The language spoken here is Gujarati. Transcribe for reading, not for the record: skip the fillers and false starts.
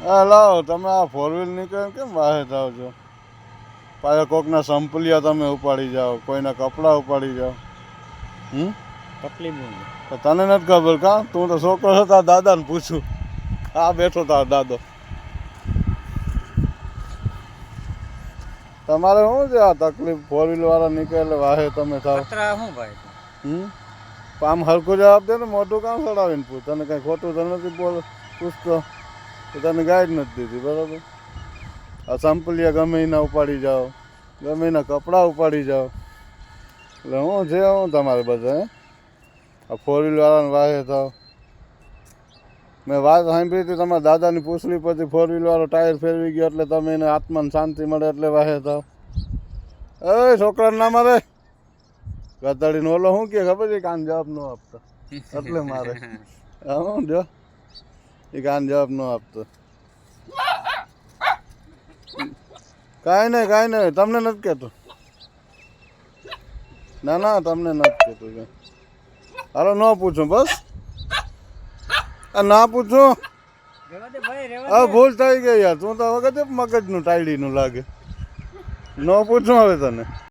હા લાવો તમે આ ફોર વ્હીલ નીકળે કેમ વાહે થાવ છો? પાછા કોકના સંપલિયા તમે ઉપાડી જાઓ, કોઈના કપડાં ઉપાડી જાઓ. તકલીફ તો તને નથી ખબર કા? તું તો છોકરો છો, તારા દાદાને પૂછું. આ બેઠો તારો દાદો. તમારે શું છે આ તકલીફ? ફોર વ્હીલ વાળા નીકળે વાહે તમે થાવ. શું ભાઈ? આમ હરખું જવાબ દે ને, મોટું કામ ચડાવીને પૂછ. તને કઈ ખોટું તો નથી પૂછતો, તો તને ગાઈડ નથી દીધી બરાબર. આ સંપલિયા ગમે એના ઉપાડી જાઓ, ગમે એના કપડાં ઉપાડી જાઓ. એટલે હું છે હું તમારે બધા આ ફોર વ્હીલ વાળાને વાહે થાવ. મેં વાત સાંભળી હતી તમારા દાદાની પૂછડી પછી ફોર વ્હીલ વાળો ટાયર ફેરવી ગયો એટલે તમે એને આત્માને શાંતિ મળે એટલે વાહે થાવ. એ છોકરાને ના મારે ગધડીને ઓલો શું કે ખબર છે? કાન જવાબ ન આપતો એટલે મારે. હું જો એ કાન જવાબ ન આપતો. કાંઈ નહીં તમને નથી કહેતો. ના ના તમને નથી કહેતું કંઈ. હાલો ન પૂછું બસ. આ ના પૂછું. હવે ભૂલ થઈ ગઈ યાર. તું તો વખતે મગજનું ટાઈડીનું લાગે. ન પૂછું હવે તને.